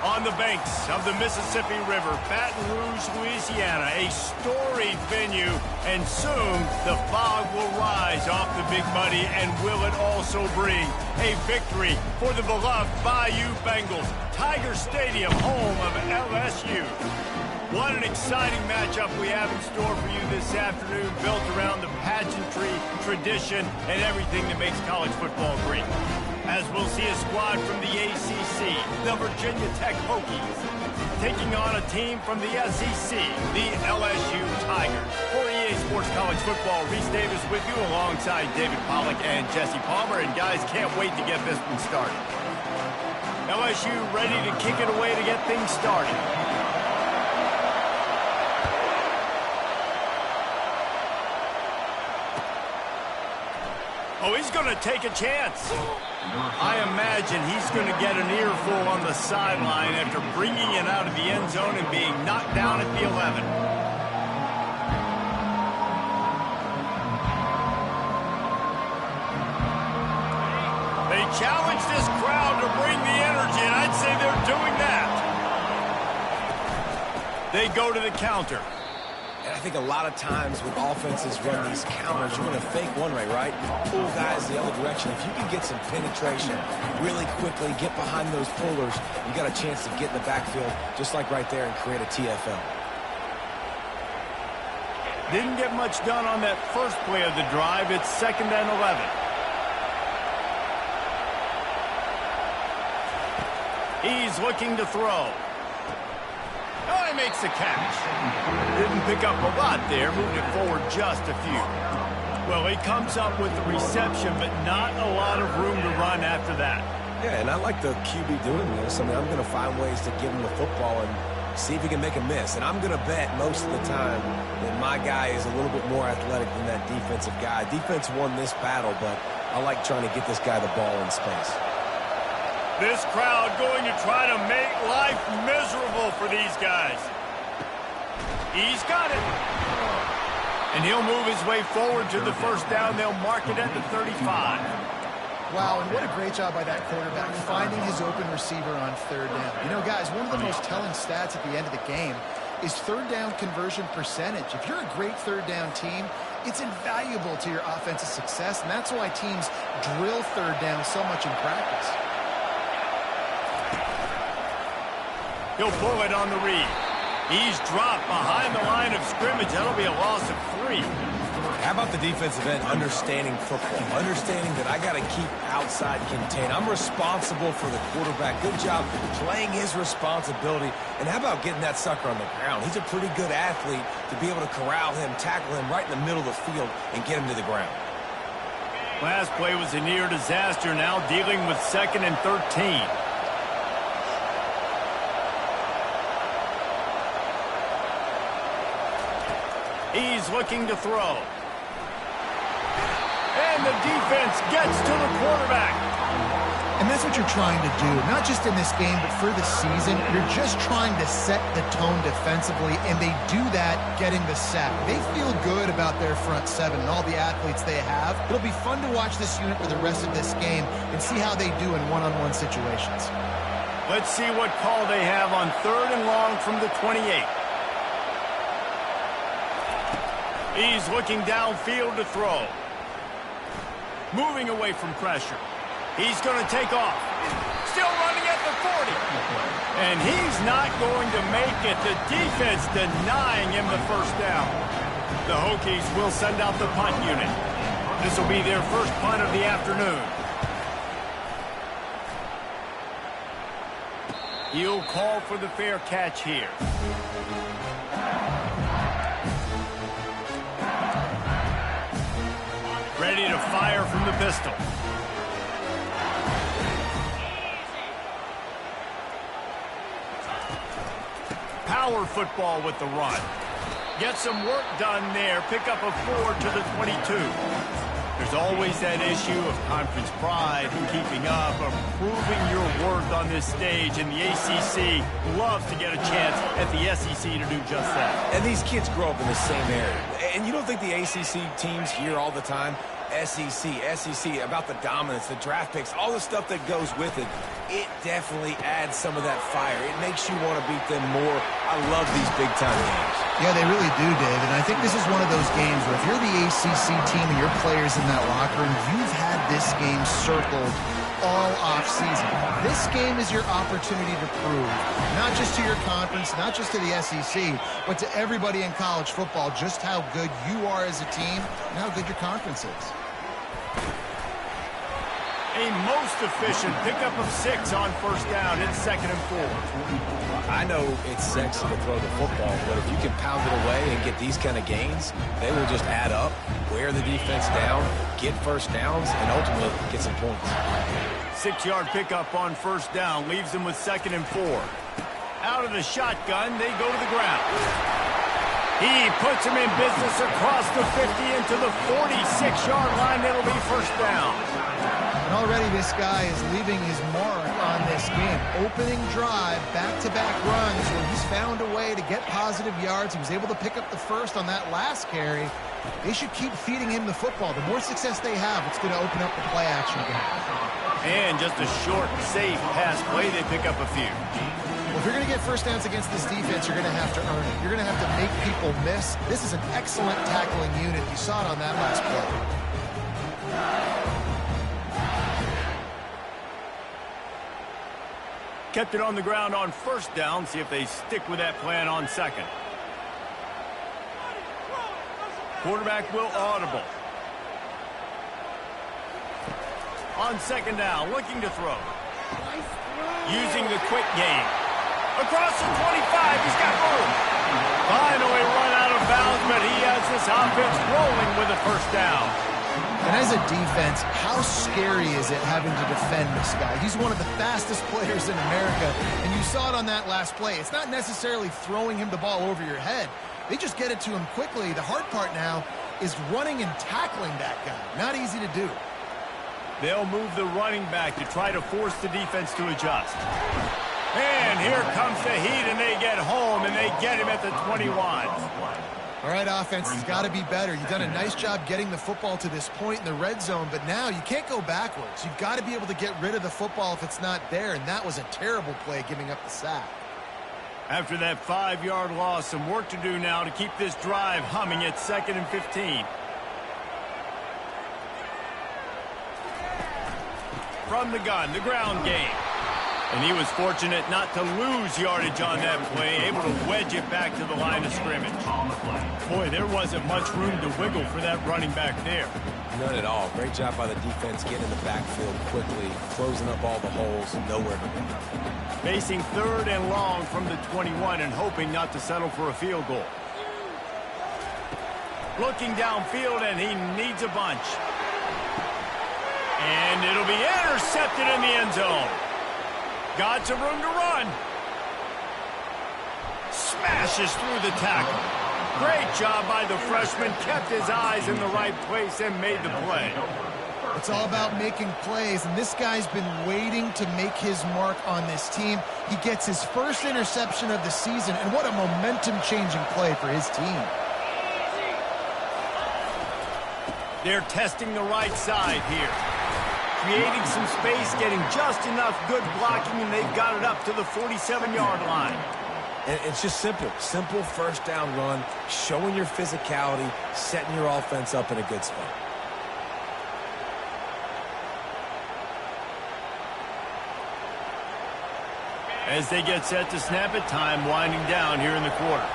On the banks of the Mississippi River, Baton Rouge, Louisiana, a storied venue, and soon the fog will rise off the Big Muddy, and will it also bring a victory for the beloved Bayou Bengals, Tiger Stadium, home of LSU. What an exciting matchup we have in store for you this afternoon, built around the pageantry, tradition, and everything that makes college football great. As we'll see a squad from the ACC, the Virginia Tech Hokies, taking on a team from the SEC, the LSU Tigers. For EA Sports College Football, Reese Davis with you alongside David Pollack and Jesse Palmer. And guys, can't wait to get this one started. LSU ready to kick it away to get things started. Oh, he's going to take a chance. I imagine he's going to get an earful on the sideline after bringing it out of the end zone and being knocked down at the 11. They challenge this crowd to bring the energy, and I'd say they're doing that. They go to the counter. And I think a lot of times when offenses run these counters, you're going to fake one way, right? Pull guys the other direction. If you can get some penetration really quickly, get behind those pullers, you got a chance to get in the backfield just like right there and create a TFL. Didn't get much done on that first play of the drive. It's 2nd and 11. He's looking to throw. Oh, he makes the catch. Didn't pick up a lot there, moving it forward just a few. Well, he comes up with the reception, but not a lot of room to run after that. Yeah, and I like the QB doing this. I mean, I'm going to find ways to give him the football and see if he can make a miss. And I'm going to bet most of the time that my guy is a little bit more athletic than that defensive guy. Defense won this battle, but I like trying to get this guy the ball in space. This crowd going to try to make life miserable for these guys. He's got it. And he'll move his way forward to the first down. They'll mark it at the 35. Wow, and what a great job by that quarterback, finding his open receiver on 3rd down. You know, guys, one of the most telling stats at the end of the game is 3rd down conversion percentage. If you're a great 3rd down team, it's invaluable to your offensive success, and that's why teams drill 3rd down so much in practice. He'll pull it on the read. He's dropped behind the line of scrimmage. That'll be a loss of 3. How about the defensive end understanding football, understanding that I got to keep outside contained. I'm responsible for the quarterback. Good job playing his responsibility. And how about getting that sucker on the ground? He's a pretty good athlete to be able to corral him, tackle him right in the middle of the field, and get him to the ground. Last play was a near disaster. Now dealing with 2nd and 13. He's looking to throw. And the defense gets to the quarterback. And that's what you're trying to do, not just in this game, but for the season. You're just trying to set the tone defensively, and they do that getting the sack. They feel good about their front 7 and all the athletes they have. It'll be fun to watch this unit for the rest of this game and see how they do in one-on-one situations. Let's see what call they have on 3rd and long from the 28. He's looking downfield to throw. Moving away from pressure. He's going to take off. Still running at the 40. And he's not going to make it. The defense denying him the first down. The Hokies will send out the punt unit. This will be their first punt of the afternoon. He'll call for the fair catch here. Ready to fire from the pistol. Power football with the run. Get some work done there. Pick up a 4 to the 22. There's always that issue of conference pride and keeping up, of proving your worth on this stage, and the ACC loves to get a chance at the SEC to do just that. And these kids grow up in the same area. And you don't think the ACC teams hear all the time, SEC, about the dominance, the draft picks, all the stuff that goes with it. It definitely adds some of that fire. It makes you want to beat them more. I love these big-time games. Yeah, they really do, Dave. And I think this is one of those games where if you're the ACC team and your players in that locker room, you've had this game circled all off-season. This game is your opportunity to prove, not just to your conference, not just to the SEC, but to everybody in college football, just how good you are as a team and how good your conference is. A most efficient pickup of 6 on first down. It's 2nd and 4. I know it's sexy to throw the football, but if you can pound it away and get these kind of gains, they will just add up, wear the defense down, get first downs, and ultimately get some points. 6-yard pickup on first down leaves them with 2nd and 4. Out of the shotgun, they go to the ground. He puts him in business across the 50 into the 46-yard line. It'll be first down. And already this guy is leaving his mark on this game. Opening drive, back-to-back runs where he's found a way to get positive yards. He was able to pick up the first on that last carry. They should keep feeding him the football. The more success they have, it's going to open up the play action game. And just a short, safe pass play. They pick up a few. Well, if you're going to get first downs against this defense, you're going to have to earn it. You're going to have to make people miss. This is an excellent tackling unit. You saw it on that last play. Kept it on the ground on first down. See if they stick with that plan on second. Quarterback will audible. On second down, looking to throw. Using the quick game. Across the 25, he's got room. Finally run out of bounds, but he has this offense rolling with a first down. And as a defense, how scary is it having to defend this guy? He's one of the fastest players in America, and you saw it on that last play. It's not necessarily throwing him the ball over your head. They just get it to him quickly. The hard part now is running and tackling that guy. Not easy to do. They'll move the running back to try to force the defense to adjust. And here comes the heat, and they get home, and they get him at the 21. All right, offense has got to be better. You've done a nice job getting the football to this point in the red zone, but now you can't go backwards. You've got to be able to get rid of the football if it's not there, and that was a terrible play, giving up the sack. After that 5-yard loss, some work to do now to keep this drive humming at 2nd and 15. From the gun, the ground game. And he was fortunate not to lose yardage on that play, able to wedge it back to the line of scrimmage. Boy, there wasn't much room to wiggle for that running back there. None at all. Great job by the defense getting in the backfield quickly, closing up all the holes, nowhere to go. Facing 3rd and long from the 21 and hoping not to settle for a field goal. Looking downfield, and he needs a bunch. And it'll be intercepted in the end zone. Got some room to run. Smashes through the tackle. Great job by the freshman. Kept his eyes in the right place and made the play. It's all about making plays, and this guy's been waiting to make his mark on this team. He gets his first interception of the season, and what a momentum-changing play for his team. They're testing the right side here. creating some space, getting just enough good blocking, and they've got it up to the 47-yard line. And it's just simple. Simple first down run, showing your physicality, setting your offense up in a good spot. As they get set to snap it, time winding down here in the quarter.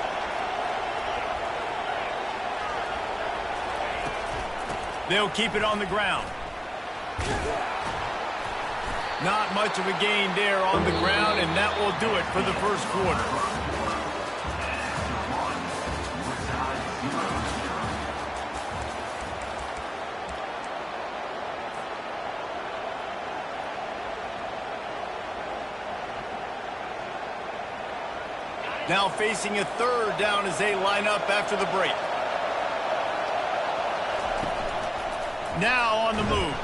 They'll keep it on the ground. Not much of a gain there on the ground, and that will do it for the first quarter. Now facing a third down as they line up after the break. Now on the move.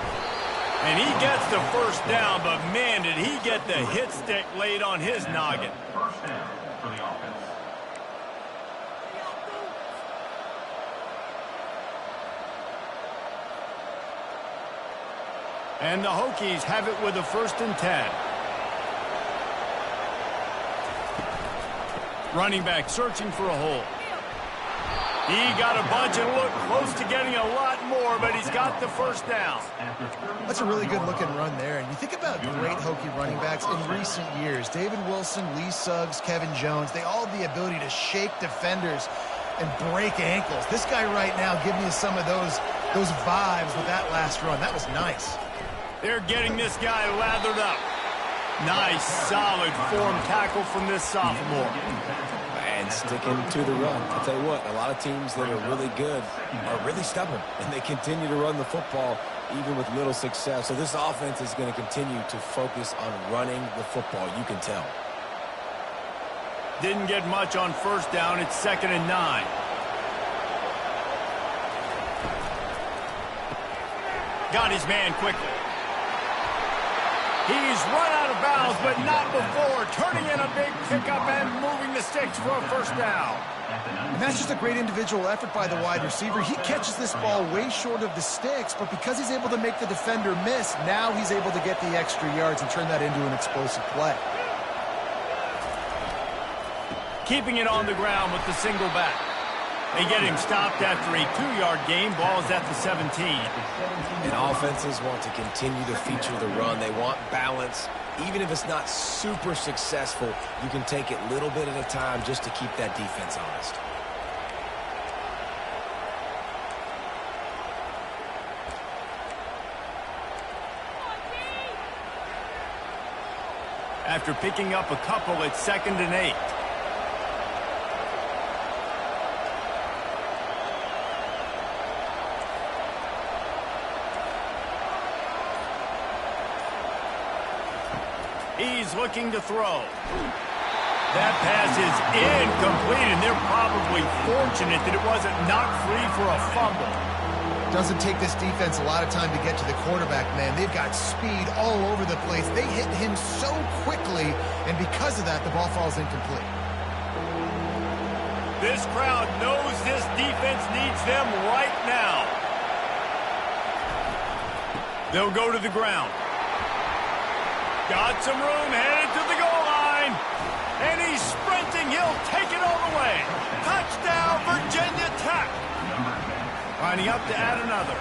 And he gets the first down, but man, did he get the hit stick laid on his noggin. First down for the offense. And the Hokies have it with a 1st and 10. Running back searching for a hole. He got a bunch and looked close to getting a lot more, but he's got the first down. That's a really good looking run there. And you think about great Hokie running backs in recent years. David Wilson, Lee Suggs, Kevin Jones, they all have the ability to shake defenders and break ankles. This guy right now giving you some of those vibes with that last run. That was nice. They're getting this guy lathered up. Nice, solid form tackle from this sophomore. And sticking to the run. I'll tell you what, a lot of teams that are really good are really stubborn, and they continue to run the football even with little success. So this offense is going to continue to focus on running the football. You can tell. Didn't get much on first down. It's 2nd and 9. Got his man quickly. He's run out of bounds, but not before. Turning in a big pickup and moving the sticks for a first down. And that's just a great individual effort by the wide receiver. He catches this ball way short of the sticks, but because he's able to make the defender miss, now he's able to get the extra yards and turn that into an explosive play. Keeping it on the ground with the single back. They get him stopped after a 2-yard gain. Ball is at the 17. And offenses want to continue to feature the run. They want balance. Even if it's not super successful, you can take it little bit at a time just to keep that defense honest. After picking up a couple, it's 2nd and 8. He's looking to throw. That pass is incomplete, and they're probably fortunate that it wasn't knocked free for a fumble. Doesn't take this defense a lot of time to get to the quarterback, man. They've got speed all over the place. They hit him so quickly, and because of that, the ball falls incomplete. This crowd knows this defense needs them right now. They'll go to the ground. Got some room, headed to the goal line. And he's sprinting. He'll take it all the way. Touchdown, Virginia Tech. Lining up to add another.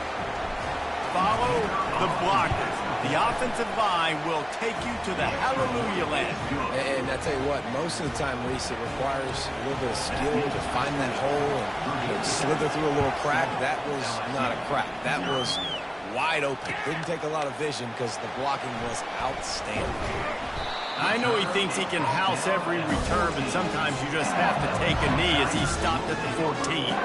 Follow the blockers. The offensive line will take you to the hallelujah land. And I tell you what, most of the time, Reese, it requires a little bit of skill to find that hole and slither through a little crack. That was not a crack. That was wide open. Didn't take a lot of vision because the blocking was outstanding. I know he thinks he can house every return, but sometimes you just have to take a knee as he stopped at the 14.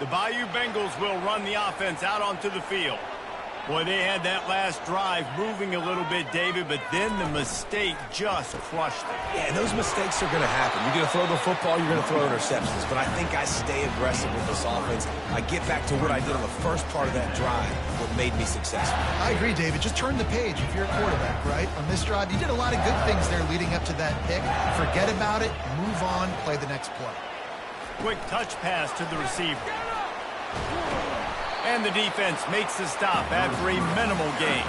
The Bayou Bengals will run the offense out onto the field. Boy, they had that last drive moving a little bit, David, but then the mistake just crushed it. Yeah, and those mistakes are going to happen. You're going to throw the football, you're going to throw interceptions, but I think I stay aggressive with this offense. I get back to what I did on the first part of that drive, what made me successful. I agree, David. Just turn the page if you're a quarterback, right? On this drive, you did a lot of good things there leading up to that pick. Forget about it, move on, play the next play. Quick touch pass to the receiver. And the defense makes the stop after a minimal gain.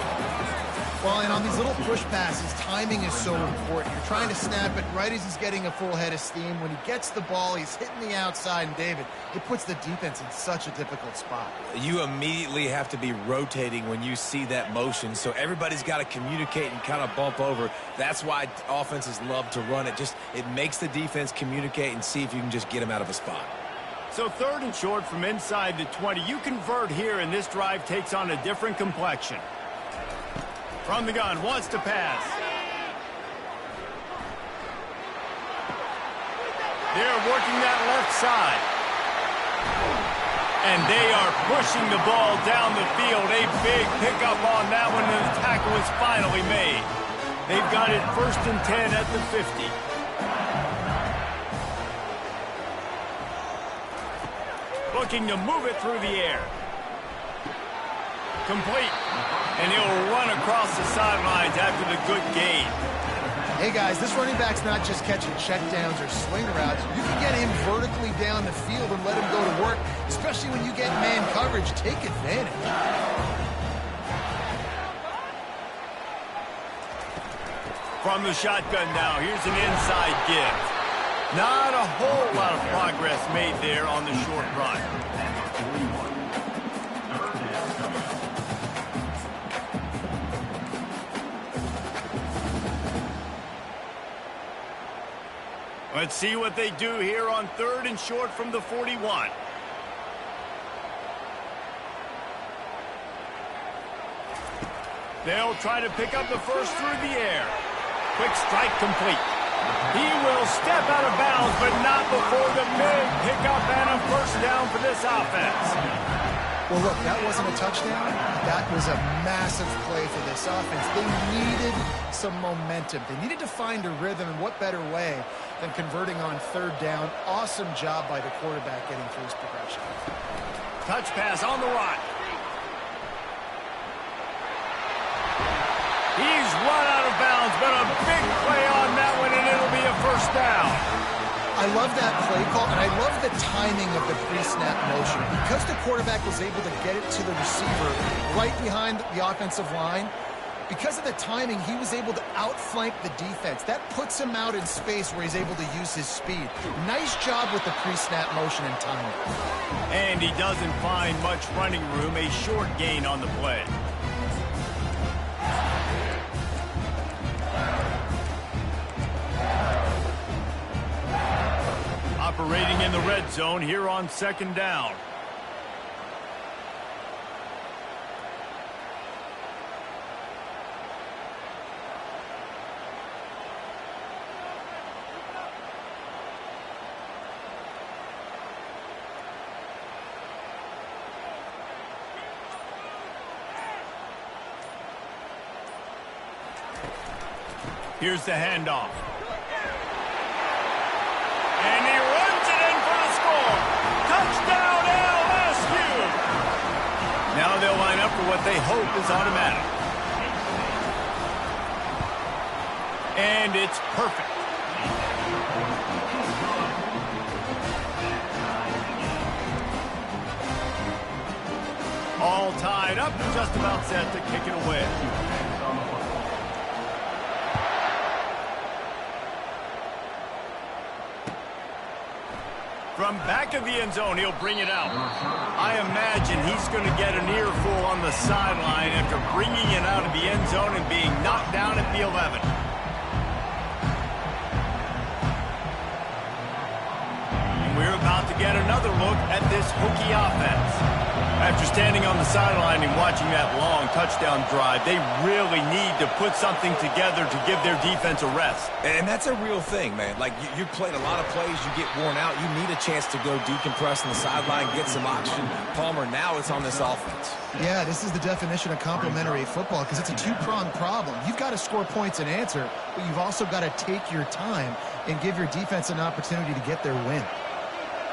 Well, and on these little push passes, timing is so important. You're trying to snap it right as he's getting a full head of steam. When he gets the ball, he's hitting the outside, and David, it puts the defense in such a difficult spot. You immediately have to be rotating when you see that motion, so everybody's got to communicate and kind of bump over. That's why offenses love to run it. It makes the defense communicate and see if you can just get them out of a spot. So 3rd and short from inside the 20. You convert here, and this drive takes on a different complexion. From the gun, wants to pass. They're working that left side. And they are pushing the ball down the field. A big pickup on that one, and the tackle is finally made. They've got it 1st and 10 at the 50. Looking to move it through the air. Complete. And he'll run across the sidelines after the good gain. Hey, guys, this running back's not just catching checkdowns or swing routes. You can get him vertically down the field and let him go to work, especially when you get man coverage. Take advantage. From the shotgun now, here's an inside give. Not a whole lot of progress made there on the short run. Let's see what they do here on 3rd and short from the 41. They'll try to pick up the first through the air. Quick strike complete. He will step out of bounds, but not before the big pickup and a 1st down for this offense. Well, look, that wasn't a touchdown. That was a massive play for this offense. They needed some momentum. They needed to find a rhythm, and what better way than converting on 3rd down. Awesome job by the quarterback getting through his progression. Touch pass on the right. He's run out of bounds, but a big play on that one, and it'll be a 1st down. I love that play call, and I love the timing of the pre-snap motion. Because the quarterback was able to get it to the receiver right behind the offensive line, because of the timing, he was able to outflank the defense. That puts him out in space where he's able to use his speed. Nice job with the pre-snap motion and timing. And he doesn't find much running room, a short gain on the play. Operating in the red zone here on 2nd down. Here's the handoff. And he runs it in for the score. Touchdown, LSU! Now they'll line up for what they hope is automatic. And it's perfect. All tied up and just about set to kick it away. From back of the end zone, he'll bring it out. I imagine he's going to get an earful on the sideline after bringing it out of the end zone and being knocked down at the 11. And we're about to get another look at this Hokie offense. After standing on the sideline and watching that long touchdown drive, they really need to put something together to give their defense a rest. And that's a real thing, man. Like, you played a lot of plays, you get worn out, you need a chance to go decompress on the sideline, get some oxygen. Palmer, now it's on this offense. Yeah, this is the definition of complementary football because it's a two-pronged problem. You've got to score points and answer, but you've also got to take your time and give your defense an opportunity to get their win.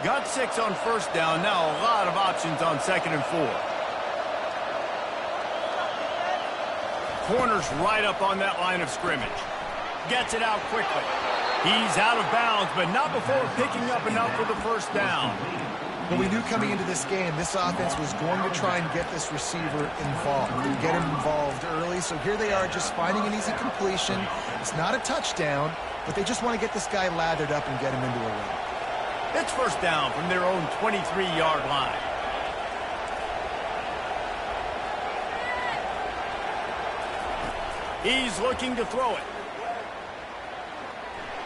Got 6 on first down. Now a lot of options on 2nd and 4. Corner's right up on that line of scrimmage. Gets it out quickly. He's out of bounds, but not before picking up enough for the first down. Well, we knew coming into this game, this offense was going to try and get this receiver involved, get him involved early. So here they are just finding an easy completion. It's not a touchdown, but they just want to get this guy lathered up and get him into a win. It's first down from their own 23-yard line. He's looking to throw it.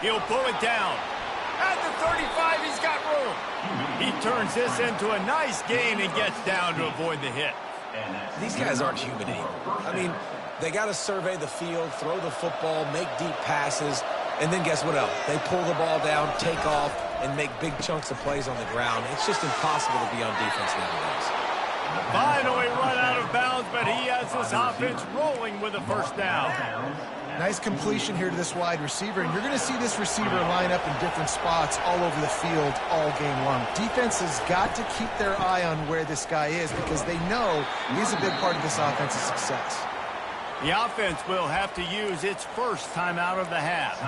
He'll pull it down. At the 35, he's got room. He turns this into a nice gain and gets down to avoid the hit. These guys aren't human anymore. I mean, they got to survey the field, throw the football, make deep passes, and then guess what else? They pull the ball down, take off, and make big chunks of plays on the ground. It's just impossible to be on defense nowadays. Finally run out of bounds, but he has this offense rolling with a first down. Nice completion here to this wide receiver, and you're going to see this receiver line up in different spots all over the field all game long. Defense has got to keep their eye on where this guy is because they know he's a big part of this offense's success. The offense will have to use its first timeout of the half.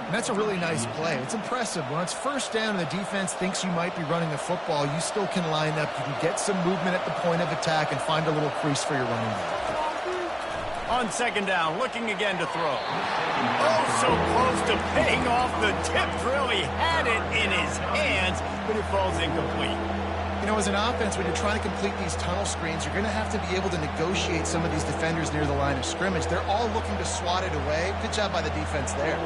And that's a really nice play. It's impressive. When it's first down and the defense thinks you might be running the football, you still can line up. You can get some movement at the point of attack and find a little crease for your running back. On 2nd down, looking again to throw. Oh, so close to paying off the tip drill. He had it in his hands, but it falls incomplete. You know, as an offense, when you're trying to complete these tunnel screens, you're going to have to be able to negotiate some of these defenders near the line of scrimmage. They're all looking to swat it away. Good job by the defense there.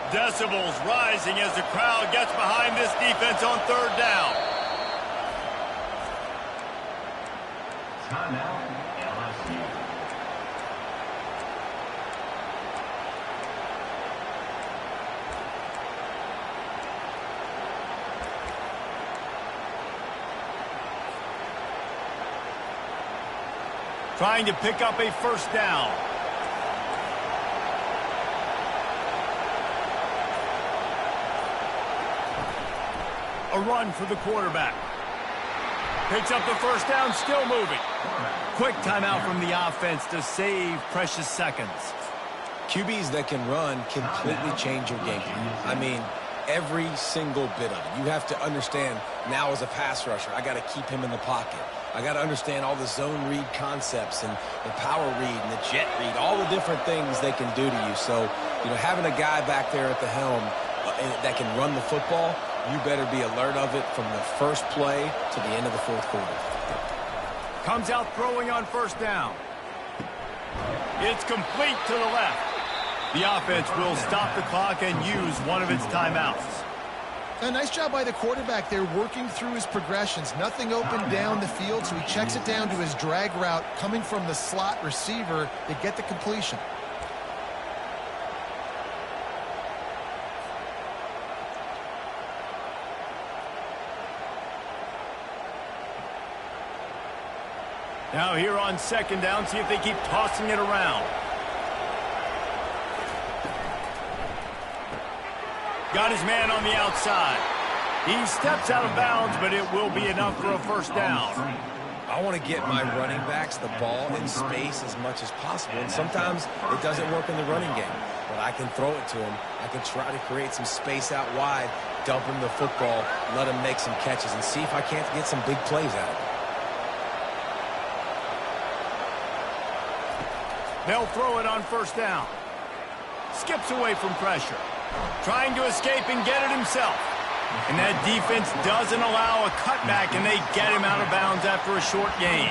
Decibels rising as the crowd gets behind this defense on 3rd down. Timeout, LSU. Trying to pick up a first down. A run for the quarterback. Picks up the first down, still moving. Quick timeout from the offense to save precious seconds. QBs that can run completely change your game plan. I mean, every single bit of it. You have to understand now as a pass rusher, I got to keep him in the pocket. I got to understand all the zone read concepts and the power read and the jet read, all the different things they can do to you. So, you know, having a guy back there at the helm that can run the football, you better be alert of it from the first play to the end of the 4th quarter. Comes out throwing on first down. It's complete to the left. The offense will stop the clock and use one of its timeouts. A nice job by the quarterback there working through his progressions. Nothing open down the field, so he checks it down to his drag route coming from the slot receiver to get the completion. Now here on 2nd down, see if they keep tossing it around. Got his man on the outside. He steps out of bounds, but it will be enough for a first down. I want to get my running backs the ball in space as much as possible, and sometimes it doesn't work in the running game. But I can throw it to him. I can try to create some space out wide, dump him the football, let him make some catches, and see if I can't get some big plays out of it. They'll throw it on first down. Skips away from pressure. Trying to escape and get it himself. And that defense doesn't allow a cutback, and they get him out of bounds after a short gain.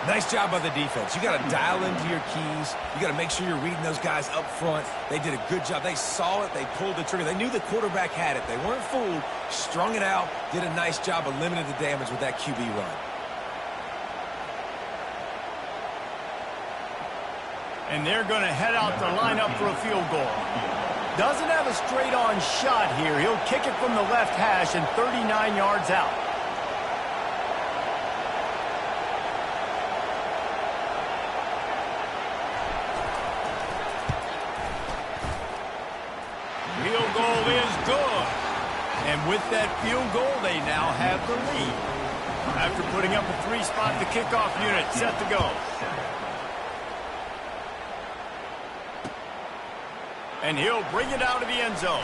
Nice job by the defense. You got to dial into your keys. You got to make sure you're reading those guys up front. They did a good job. They saw it. They pulled the trigger. They knew the quarterback had it. They weren't fooled. Strung it out. Did a nice job of limiting the damage with that QB run. And they're going to head out to line up for a field goal. Doesn't have a straight-on shot here. He'll kick it from the left hash and 39 yards out. Field goal is good. And with that field goal, they now have the lead. After putting up a 3-spot, the kickoff unit set to go. And he'll bring it out of the end zone.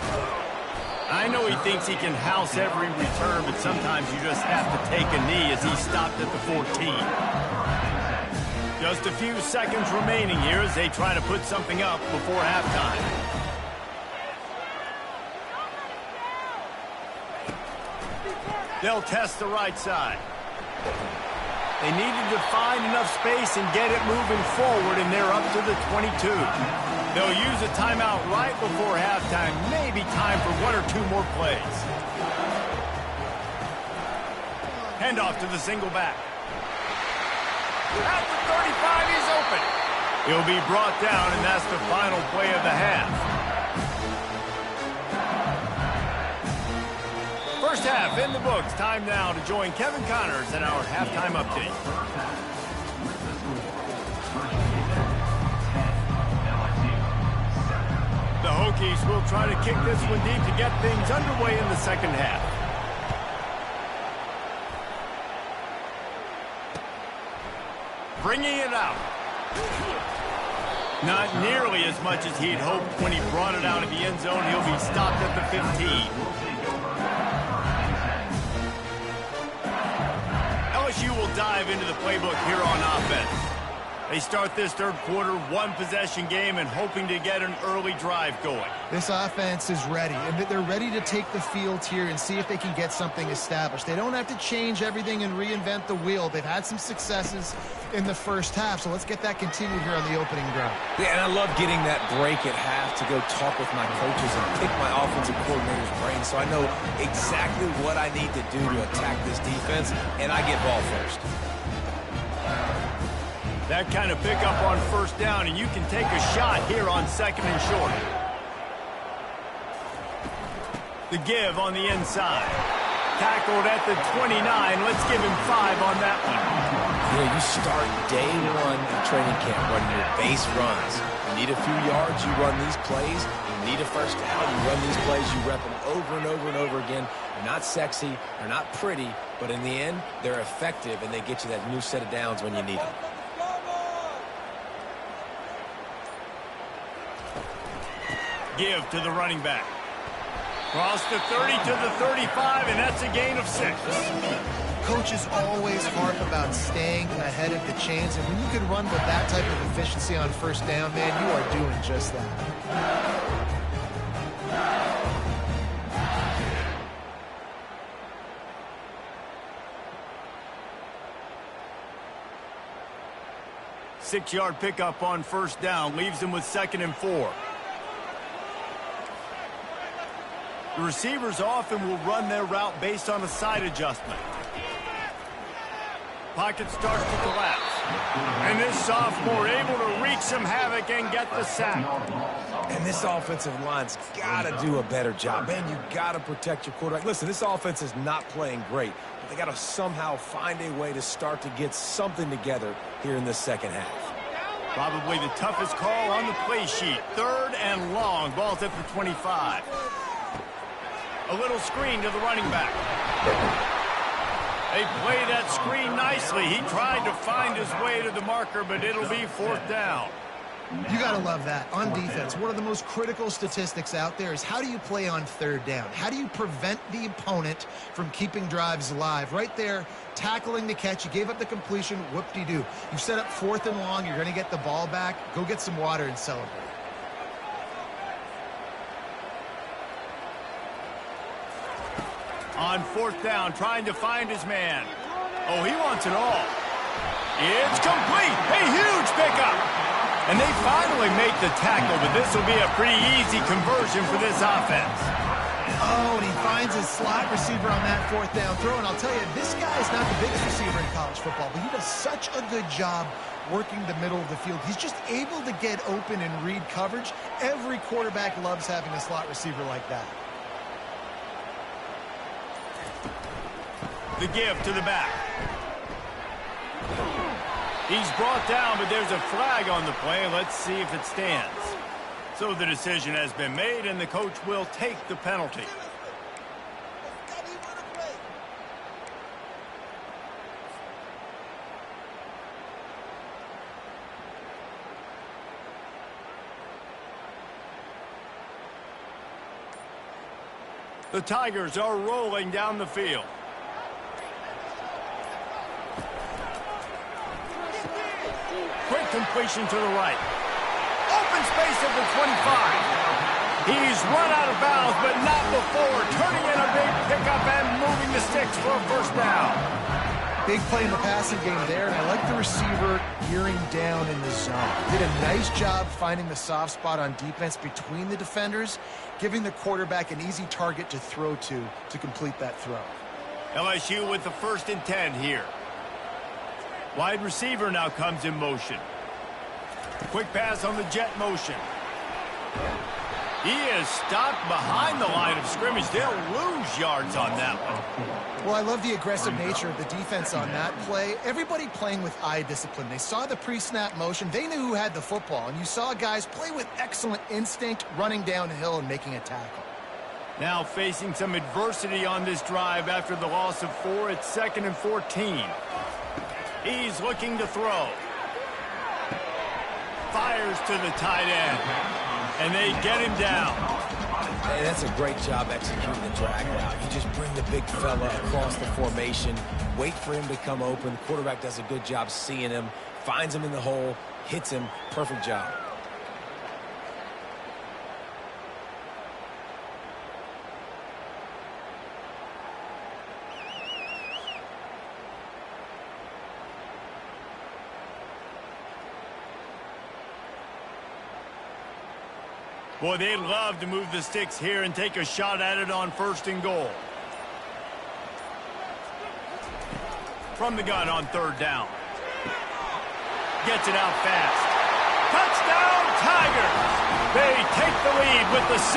I know he thinks he can house every return, but sometimes you just have to take a knee as he stopped at the 14. Just a few seconds remaining here as they try to put something up before halftime. They'll test the right side. They needed to find enough space and get it moving forward, and they're up to the 22. They'll use a timeout right before halftime. Maybe time for 1 or 2 more plays. Handoff to the single back. At the 35, he's open. He'll be brought down, and that's the final play of the half. First half in the books. Time now to join Kevin Connors in our halftime update. The Hokies will try to kick this one deep to get things underway in the second half. Bringing it out. Not nearly as much as he'd hoped when he brought it out of the end zone. He'll be stopped at the 15. LSU will dive into the playbook here on offense. They start this third quarter, 1-possession game, and hoping to get an early drive going. This offense is ready, and they're ready to take the field here and see if they can get something established. They don't have to change everything and reinvent the wheel. They've had some successes in the first half, so let's get that continued here on the opening drive. Yeah, and I love getting that break at half to go talk with my coaches and pick my offensive coordinator's brain so I know exactly what I need to do to attack this defense, and I get ball first. That kind of pickup on first down, and you can take a shot here on second and short. The give on the inside. Tackled at the 29. Let's give him 5 on that one. Yeah, you start day 1 in training camp running your base runs. You need a few yards, you run these plays. You need a first down, you run these plays. You rep them over and over and over again. They're not sexy, they're not pretty, but in the end, they're effective, and they get you that new set of downs when you need them. Give to the running back. Cross the 30 to the 35, and that's a gain of 6. Coaches always harp about staying ahead of the chains, and when you can run with that type of efficiency on first down, man, you are doing just that. Six-yard pickup on first down leaves them with 2nd and 4. The receivers often will run their route based on a side adjustment. Pocket starts to collapse. And this sophomore able to wreak some havoc and get the sack. And this offensive line's got to do a better job. Man, you got to protect your quarterback. Listen, this offense is not playing great, but they got to somehow find a way to start to get something together here in the second half. Probably the toughest call on the play sheet. 3rd and long. Ball's at the 25. A little screen to the running back. They play that screen nicely. He tried to find his way to the marker, but it'll be 4th down. You got to love that. On defense, one of the most critical statistics out there is how do you play on 3rd down? How do you prevent the opponent from keeping drives alive? Right there, tackling the catch. You gave up the completion. Whoop-de-doo. You set up 4th and long. You're going to get the ball back. Go get some water and celebrate. On 4th down, trying to find his man. Oh, he wants it all. It's complete. A huge pickup. And they finally make the tackle, but this will be a pretty easy conversion for this offense. Oh, and he finds his slot receiver on that fourth down throw. And I'll tell you, this guy is not the biggest receiver in college football, but he does such a good job working the middle of the field. He's just able to get open and read coverage. Every quarterback loves having a slot receiver like that. The give to the back. He's brought down, but there's a flag on the play. Let's see if it stands. So the decision has been made, and the coach will take the penalty. The Tigers are rolling down the field. Quick completion to the right. Open space at the 25. He's run out of bounds, but not before turning in a big pickup and moving the sticks for a first down. Big play in the passing game there, and I like the receiver gearing down in the zone. Did a nice job finding the soft spot on defense between the defenders, giving the quarterback an easy target to throw to complete that throw. LSU with the 1st and 10 here. Wide receiver now comes in motion. Quick pass on the jet motion. He is stopped behind the line of scrimmage. They'll lose yards on that one. Well, I love the aggressive nature of the defense on that play. Everybody playing with eye discipline. They saw the pre-snap motion. They knew who had the football. And you saw guys play with excellent instinct, running downhill and making a tackle. Now facing some adversity on this drive after the loss of 4. It's 2nd and 14. He's looking to throw. Fires to the tight end. And they get him down. Hey, that's a great job executing the drag route. You just bring the big fella across the formation, wait for him to come open. Quarterback does a good job seeing him, finds him in the hole, hits him. Perfect job. Boy, they'd love to move the sticks here and take a shot at it on 1st and goal. From the gun on 3rd down. Gets it out fast. Touchdown, Tigers! They take the lead with the 6.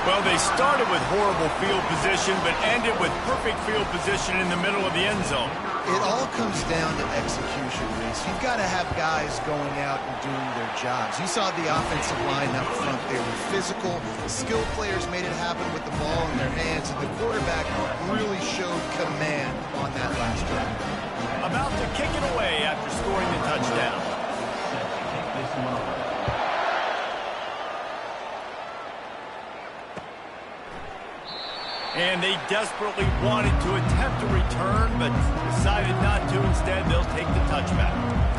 Well, they started with horrible field position, but ended with perfect field position in the middle of the end zone. It all comes down to execution, Reese. You've got to have guys going out and doing their jobs. You saw the offensive line up front. They were physical. Skilled players made it happen with the ball in their hands, and the quarterback really showed command on that last drive. About to kick it away after scoring the touchdown. And they desperately wanted to attempt a return, but decided not to. Instead, they'll take the touchback.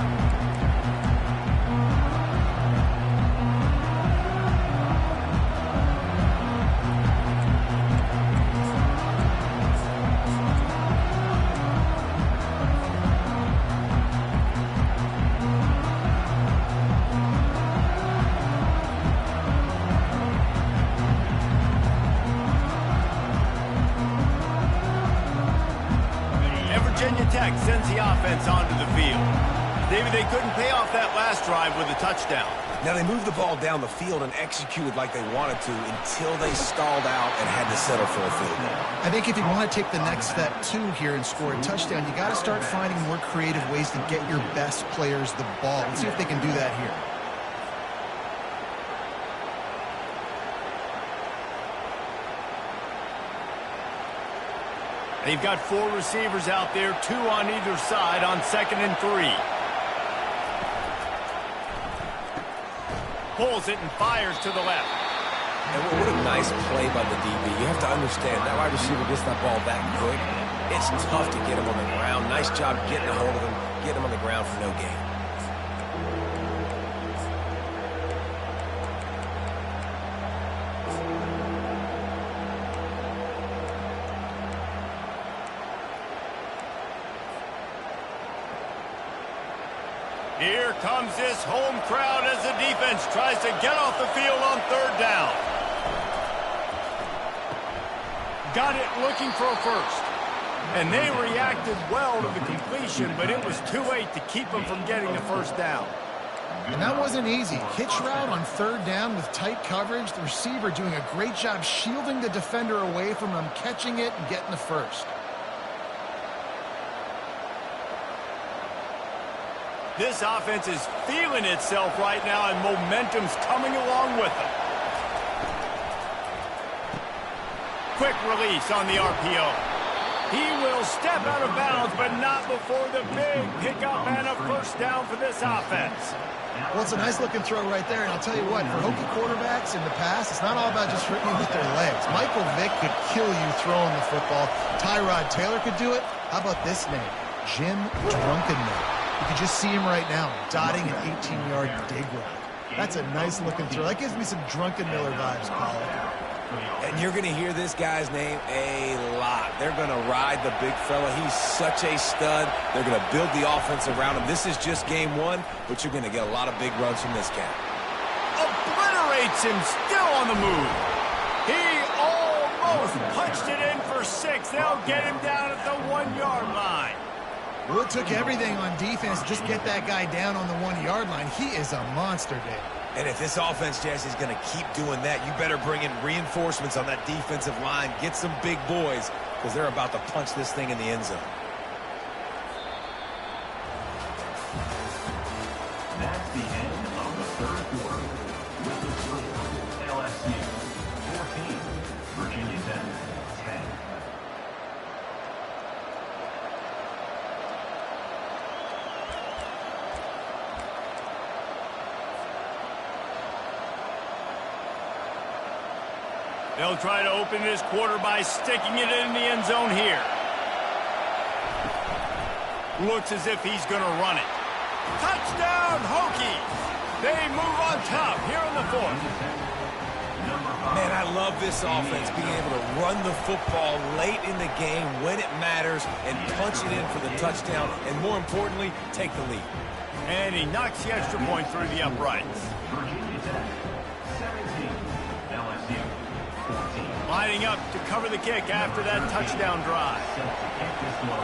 Tech sends the offense onto the field. David, they couldn't pay off that last drive with a touchdown. Now they moved the ball down the field and executed like they wanted to until they stalled out and had to settle for a field goal. I think if you want to take the next step too here and score a touchdown, you got to start finding more creative ways to get your best players the ball. Let's see if they can do that here. They've got 4 receivers out there, 2 on either side on 2nd and 3. Pulls it and fires to the left. And what a nice play by the DB. You have to understand, that wide receiver gets that ball that quick. It's tough to get him on the ground. Nice job getting a hold of him, getting him on the ground for no gain. Here comes this home crowd as the defense tries to get off the field on third down. Got it looking for a first. And they reacted well to the completion, but it was too late to keep them from getting the first down. And that wasn't easy. Hitch route on third down with tight coverage. The receiver doing a great job shielding the defender away from him, catching it and getting the first. This offense is feeling itself right now, and momentum's coming along with them. Quick release on the RPO. He will step out of bounds, but not before the big pickup and a first down for this offense. Well, it's a nice-looking throw right there, and I'll tell you what, for Hokie quarterbacks in the past, it's not all about just hitting you with their legs. Michael Vick could kill you throwing the football. Tyrod Taylor could do it. How about this name? Jim Drunkenmiller. You can just see him right now, dotting an 18-yard dig route. That's a nice-looking throw. That gives me some Drunkenmiller vibes, Paul. And you're going to hear this guy's name a lot. They're going to ride the big fella. He's such a stud. They're going to build the offense around him. This is just game one, but you're going to get a lot of big runs from this cat. Obliterates him, still on the move. He almost punched it in for 6. They'll get him down at the 1-yard line. Well, it took everything on defense to just get that guy down on the 1-yard line. He is a monster, Dave. And if this offense, Jesse, is going to keep doing that, you better bring in reinforcements on that defensive line. Get some big boys, because they're about to punch this thing in the end zone. That's the end of the third quarter. With the score, LSU 14, Virginia Tech 10. They'll try to open this quarter by sticking it in the end zone here. Looks as if he's going to run it. Touchdown, Hokies! They move on top here in the fourth. Man, I love this offense, being able to run the football late in the game when it matters and punch it in for the touchdown, and more importantly, take the lead. And he knocks the extra point through the uprights. Virginia Tech 17, LSU 14. Lining up to cover the kick after that touchdown drive. Set to kick this one.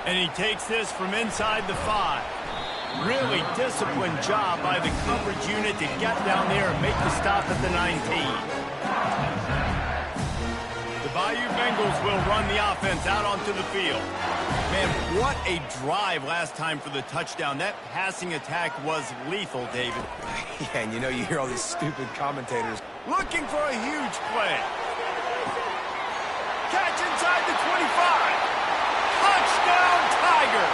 And he takes this from inside the 5. Really disciplined job by the coverage unit to get down there and make the stop at the 19. The Bayou Bengals will run the offense out onto the field. Man, what a drive last time for the touchdown. That passing attack was lethal, David. Yeah, and you know, you hear all these stupid commentators. Looking for a huge play. Catch inside the 25. Touchdown, Tiger!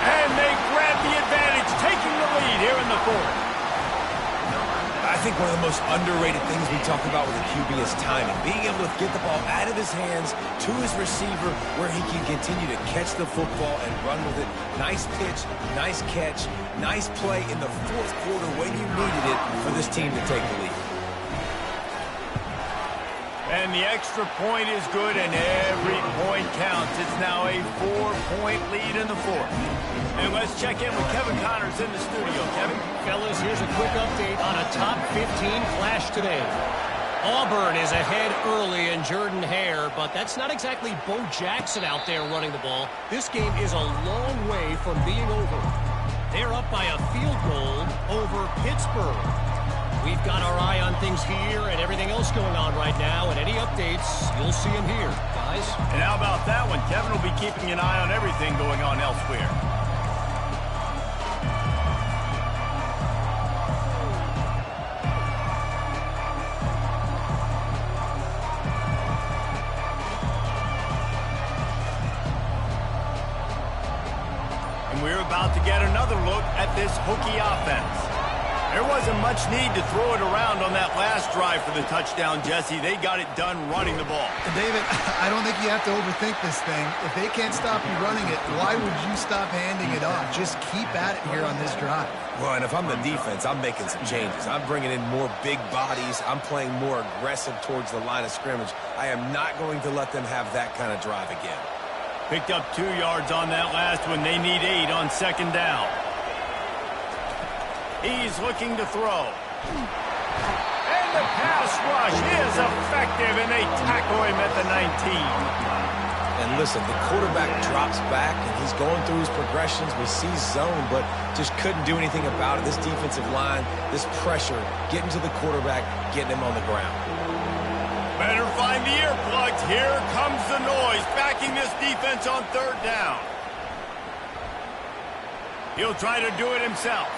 And they grab the advantage, taking the lead here in the fourth. I think one of the most underrated things we talk about with a QB is timing. Being able to get the ball out of his hands to his receiver where he can continue to catch the football and run with it. Nice pitch, nice catch, nice play in the fourth quarter when you needed it for this team to take the lead. And the extra point is good, and every point counts. It's now a 4-point lead in the fourth. And let's check in with Kevin Connors in the studio. Kevin? Fellas, here's a quick update on a top 15 clash today. Auburn is ahead early in Jordan Hare, but that's not exactly Bo Jackson out there running the ball. This game is a long way from being over. They're up by a field goal over Pittsburgh. We've got our eye on things here and everything else going on right now, and any updates, you'll see them here, guys. And how about that one? Kevin will be keeping an eye on everything going on elsewhere. And we're about to get another look at this Hokie offense. There wasn't much need to throw it around on that last drive for the touchdown, Jesse. They got it done running the ball. David, I don't think you have to overthink this thing. If they can't stop you running it, why would you stop handing it off? Just keep at it here on this drive. Well, and if I'm the defense, I'm making some changes. I'm bringing in more big bodies. I'm playing more aggressive towards the line of scrimmage. I am not going to let them have that kind of drive again. Picked up 2 yards on that last one. They need 8 on second down. He's looking to throw. And the pass rush is effective, and they tackle him at the 19. And listen, the quarterback drops back, and he's going through his progressions. We see zone, but just couldn't do anything about it. This defensive line, this pressure, getting to the quarterback, getting him on the ground. Better find the earplugs. Here comes the noise, backing this defense on third down. He'll try to do it himself.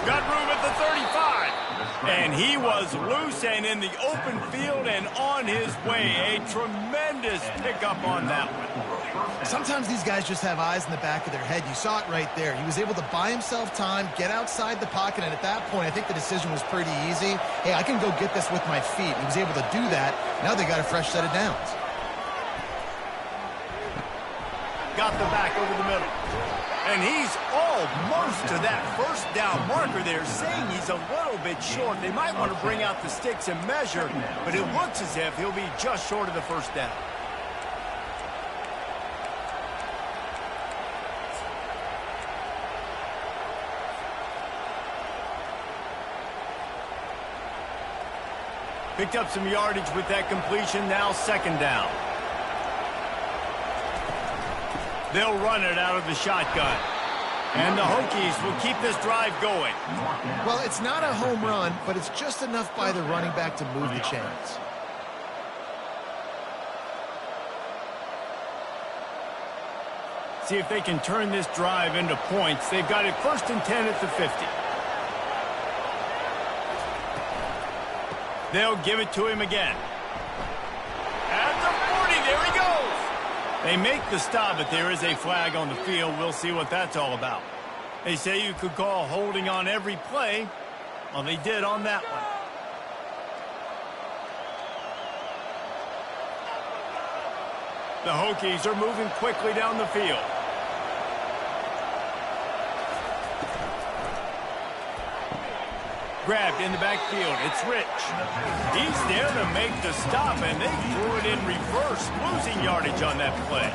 Got room at the 35. And he was loose and in the open field and on his way. A tremendous pickup on that one. Sometimes these guys just have eyes in the back of their head. You saw it right there. He was able to buy himself time, get outside the pocket, and at that point, I think the decision was pretty easy. Hey, I can go get this with my feet. He was able to do that. Now they got a fresh set of downs. Got the back over the middle. And he's almost to that first down marker there, saying he's a little bit short. They might want to bring out the sticks and measure, but it looks as if he'll be just short of the first down. Picked up some yardage with that completion, now second down. They'll run it out of the shotgun. And the Hokies will keep this drive going. Well, it's not a home run, but it's just enough by the running back to move the chains. See if they can turn this drive into points. They've got it 1st and 10 at the 50. They'll give it to him again. At the 40, there he goes. They make the stop, but there is a flag on the field. We'll see what that's all about. They say you could call holding on every play. Well, they did on that one. The Hokies are moving quickly down the field. Grabbed in the backfield. It's Rich. He's there to make the stop, and they threw it in reverse, losing yardage on that play.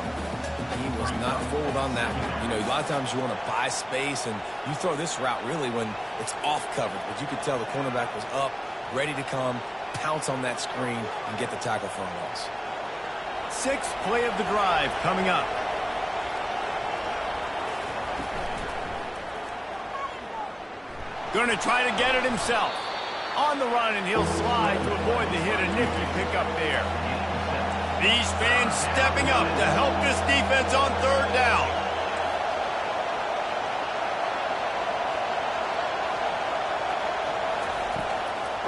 He was not fooled on that one. You know, a lot of times you want to buy space, and you throw this route really when it's off coverage. But you could tell the cornerback was up, ready to come, pounce on that screen, and get the tackle for a loss. 6th play of the drive coming up. Going to try to get it himself. On the run, and he'll slide to avoid the hit. A nifty pickup there. These fans stepping up to help this defense on third down.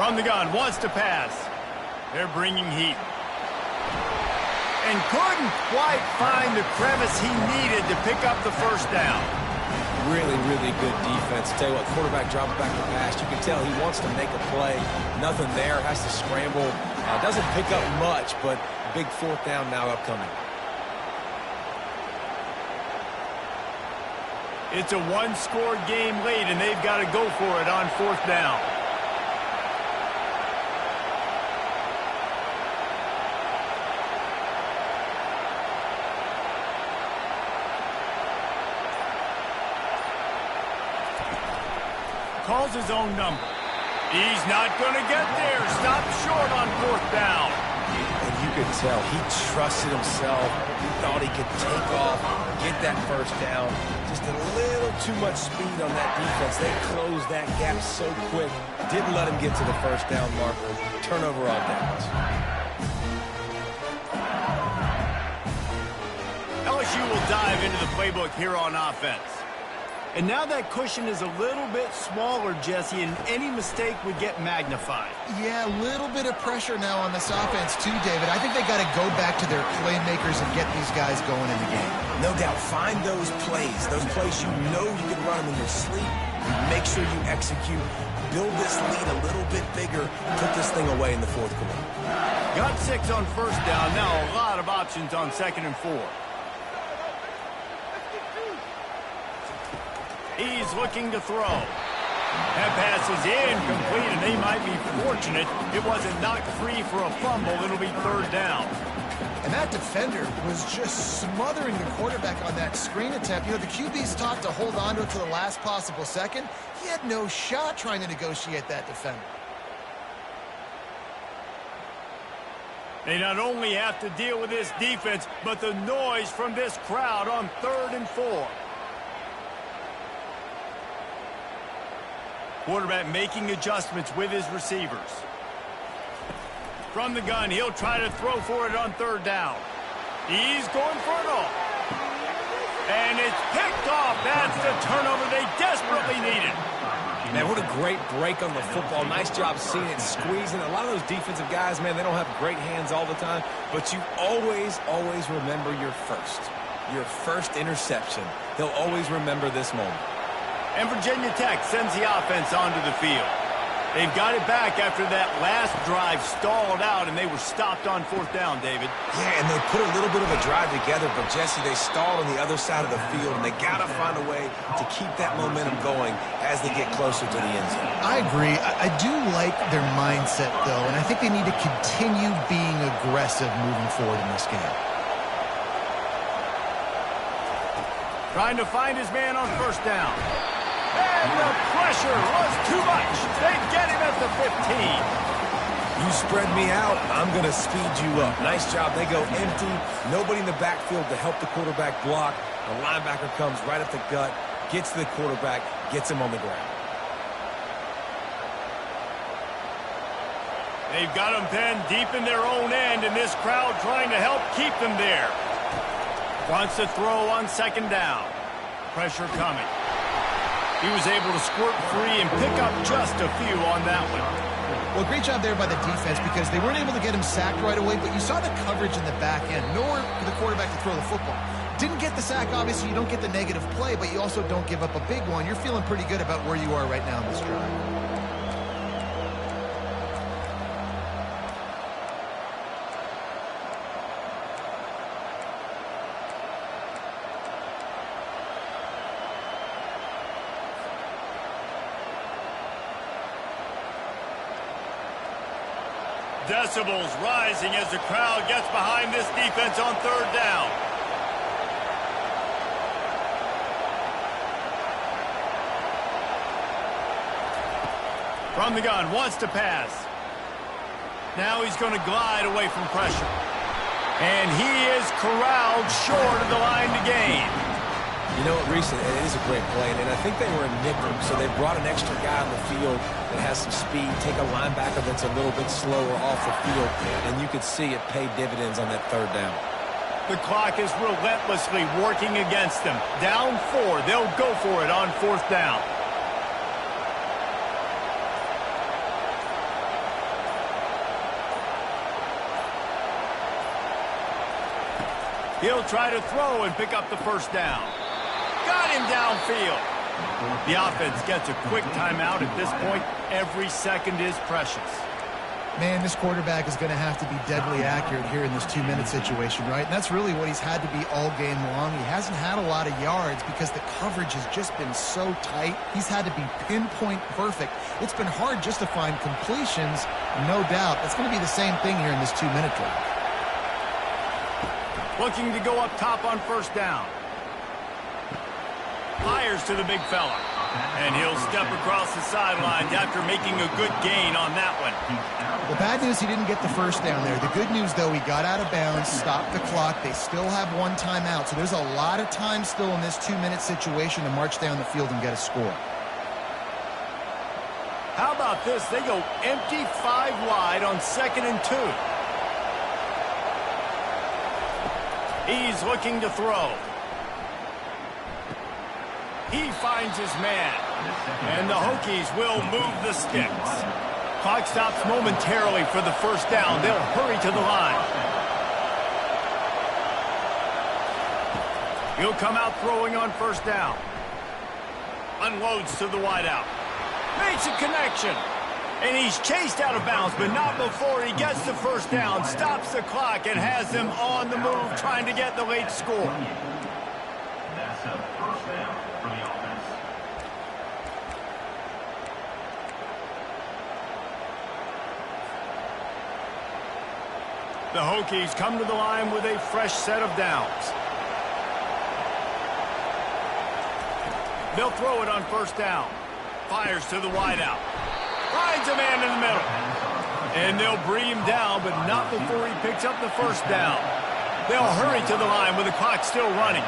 From the gun, wants to pass. They're bringing heat. And couldn't quite find the crevice he needed to pick up the first down. Really, really good defense. Tell you what, quarterback drops back to pass. You can tell he wants to make a play. Nothing there, has to scramble. Doesn't pick up much, but big 4th down now upcoming. It's a one-score game late, and they've got to go for it on 4th down. Calls his own number. He's not going to get there. Stopped short on 4th down. And you could tell he trusted himself. He thought he could take off, get that first down. Just a little too much speed on that defense. They closed that gap so quick. Didn't let him get to the first down marker. Turnover on downs. LSU will dive into the playbook here on offense. And now that cushion is a little bit smaller, Jesse, and any mistake would get magnified. Yeah, a little bit of pressure now on this offense too, David. I think they got to go back to their playmakers and get these guys going in the game. No doubt. Find those plays you know you can run them in your sleep. Make sure you execute. Build this lead a little bit bigger. Put this thing away in the 4th quarter. Got 6 on 1st down. Now a lot of options on 2nd and 4. He's looking to throw. That pass is incomplete, and they might be fortunate it wasn't knocked free for a fumble. It'll be 3rd down. And that defender was just smothering the quarterback on that screen attempt. You know, the QB's taught to hold on to it to the last possible second. He had no shot trying to negotiate that defender. They not only have to deal with this defense, but the noise from this crowd on 3rd and 4. Quarterback making adjustments with his receivers. From the gun, he'll try to throw for it on 3rd down. He's going for it all. And it's picked off. That's the turnover they desperately needed. Man, what a great break on the football. Nice job seeing it, squeezing. A lot of those defensive guys, man, they don't have great hands all the time, but you always, always remember your first interception. They'll always remember this moment. And Virginia Tech sends the offense onto the field. They've got it back after that last drive stalled out, and they were stopped on 4th down, David. Yeah, and they put a little bit of a drive together, but, Jesse, they stalled on the other side of the field, and they got to find a way to keep that momentum going as they get closer to the end zone. I agree. I do like their mindset, though, and I think they need to continue being aggressive moving forward in this game. Trying to find his man on 1st down. And the pressure was too much. They get him at the 15. You spread me out, I'm going to speed you up. Nice job. They go empty. Nobody in the backfield to help the quarterback block. The linebacker comes right at the gut, gets to the quarterback, gets him on the ground. They've got him pinned deep in their own end, and this crowd trying to help keep them there. Wants to throw on 2nd down. Pressure coming. He was able to squirt free and pick up just a few on that one. Well, great job there by the defense because they weren't able to get him sacked right away, but you saw the coverage in the back end. Nowhere for the quarterback to throw the football. Didn't get the sack, obviously. You don't get the negative play, but you also don't give up a big one. You're feeling pretty good about where you are right now in this drive. Decibels rising as the crowd gets behind this defense on 3rd down. From the gun, wants to pass. Now he's going to glide away from pressure. And he is corralled short of the line to gain. You know what, Reese, it is a great play, and I think they were a nickel, so they brought an extra guy on the field that has some speed, take a linebacker that's a little bit slower off the field, and you could see it pay dividends on that 3rd down. The clock is relentlessly working against them. Down 4, they'll go for it on 4th down. He'll try to throw and pick up the 1st down. Got him downfield. The offense gets a quick timeout at this point. Every second is precious. Man, this quarterback is going to have to be deadly accurate here in this 2-minute situation, right? And that's really what he's had to be all game long. He hasn't had a lot of yards because the coverage has just been so tight. He's had to be pinpoint perfect. It's been hard just to find completions, no doubt. That's going to be the same thing here in this 2-minute drive. Looking to go up top on 1st down. Fires to the big fella. And he'll step across the sidelines after making a good gain on that one. The bad news, he didn't get the 1st down there. The good news, though, he got out of bounds, stopped the clock. They still have 1 timeout. So there's a lot of time still in this 2-minute situation to march down the field and get a score. How about this? They go empty 5 wide on 2nd and 2. He's looking to throw. He finds his man. And the Hokies will move the sticks. Clock stops momentarily for the 1st down. They'll hurry to the line. He'll come out throwing on 1st down. Unloads to the wideout. Makes a connection. And he's chased out of bounds, but not before he gets the 1st down. Stops the clock and has them on the move trying to get the late score. That's a 1st down for the offense. The Hokies come to the line with a fresh set of downs. They'll throw it on first down. Fires to the wideout. Finds a man in the middle. And they'll bring him down, but not before he picks up the first down. They'll hurry to the line with the clock still running.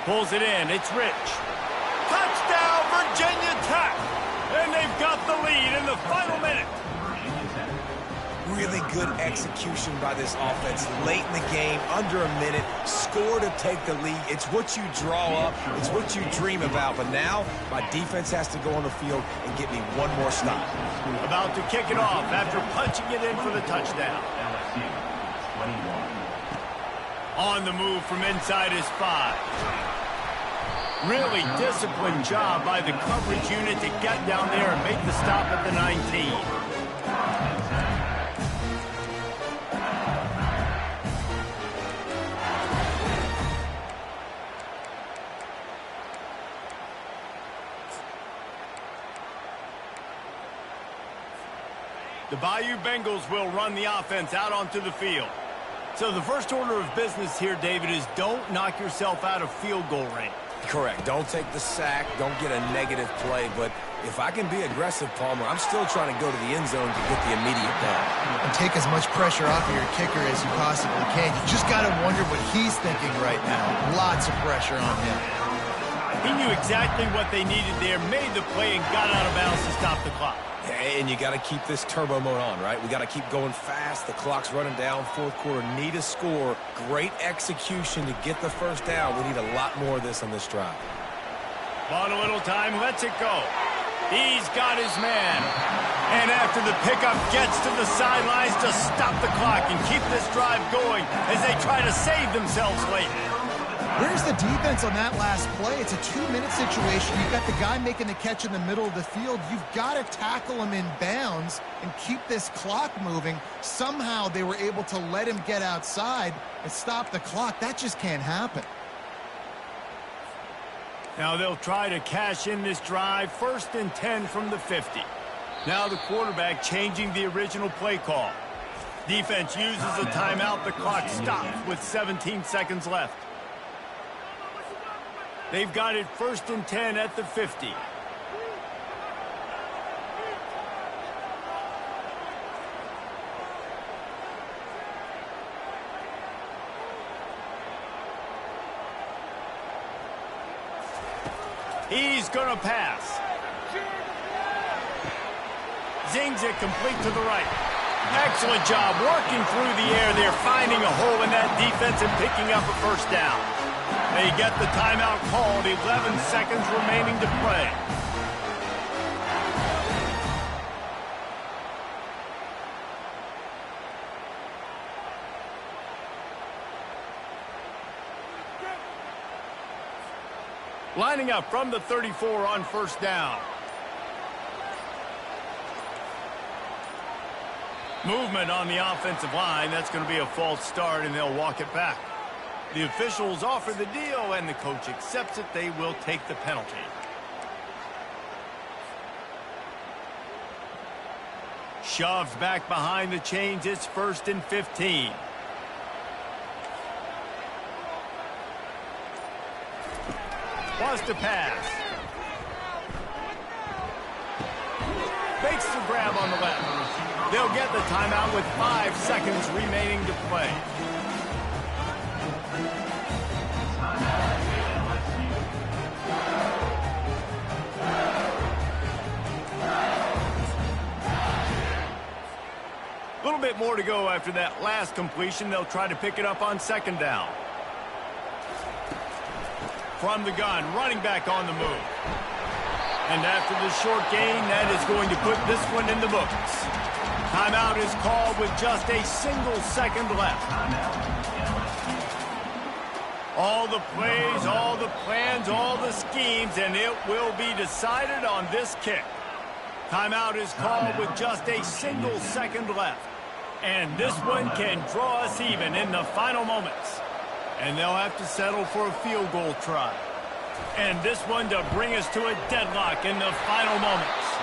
Pulls it in. It's Rich. Touchdown, Virginia Tech. And they've got the lead in the final minute. Really good execution by this offense. Late in the game, under a minute, score to take the lead. It's what you draw up. It's what you dream about. But now, my defense has to go on the field and get me one more stop. About to kick it off after punching it in for the touchdown. LSU 21. On the move from inside his 5. Really disciplined job by the coverage unit to get down there and make the stop at the 19. The Bayou Bengals will run the offense out onto the field. So the first order of business here, David, is don't knock yourself out of field goal range. Correct. Don't take the sack. Don't get a negative play. But if I can be aggressive, Palmer, I'm still trying to go to the end zone to get the immediate down. And take as much pressure off of your kicker as you possibly can. You just got to wonder what he's thinking right now. Lots of pressure on him. He knew exactly what they needed there, made the play, and got out of bounds to stop the clock. And you got to keep this turbo mode on, right? We got to keep going fast. The clock's running down. Fourth quarter, need a score. Great execution to get the first down. We need a lot more of this on this drive. On a little time, lets it go. He's got his man. And after the pickup, gets to the sidelines to stop the clock and keep this drive going as they try to save themselves late. Where's the defense on that last play? It's a 2-minute situation. You've got the guy making the catch in the middle of the field. You've got to tackle him in bounds and keep this clock moving. Somehow they were able to let him get outside and stop the clock. That just can't happen. Now they'll try to cash in this drive. 1st and 10 from the 50. Now the quarterback changing the original play call. Defense uses a timeout. The clock stops with 17 seconds left. They've got it 1st and 10 at the 50. He's going to pass. Zings it complete to the right. Excellent job working through the air there, finding a hole in that defense and picking up a first down. They get the timeout called, 11 seconds remaining to play. Lining up from the 34 on first down. Movement on the offensive line. That's going to be a false start, and they'll walk it back. The officials offer the deal, and the coach accepts it. They will take the penalty. Shoved back behind the chains. It's 1st and 15. Wants to pass. Fakes the grab on the left. They'll get the timeout with 5 seconds remaining to play. A little bit more to go after that last completion. They'll try to pick it up on 2nd down. From the gun, running back on the move. And after the short gain, that is going to put this one in the books. Timeout is called with just a single second left. All the plays, all the plans, all the schemes, and it will be decided on this kick. Timeout is called with just a single second left. And this one can draw us even in the final moments. And they'll have to settle for a field goal try. And this one to bring us to a deadlock in the final moments.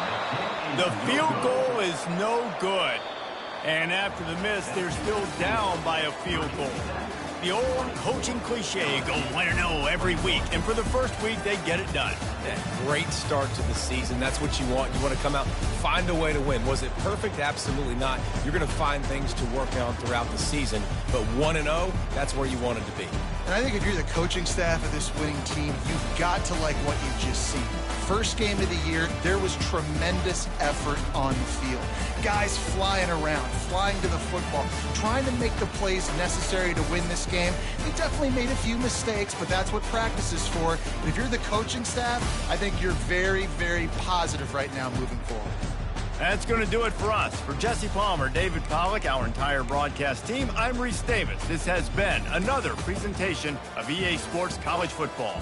The field goal is no good. And after the miss, they're still down by a field goal. The old coaching cliche, go 1-0 every week. And for the first week, they get it done. Great start to the season. That's what you want. You want to come out, find a way to win. Was it perfect? Absolutely not. You're going to find things to work on throughout the season. But 1-0, that's where you wanted to be. And I think if you're the coaching staff of this winning team, you've got to like what you've just seen. First game of the year, there was tremendous effort on the field. Guys flying around, flying to the football, trying to make the plays necessary to win this game. They definitely made a few mistakes, but that's what practice is for. But if you're the coaching staff, I think you're very, very positive right now moving forward. That's going to do it for us. For Jesse Palmer, David Pollack, our entire broadcast team, I'm Reese Davis. This has been another presentation of EA Sports College Football.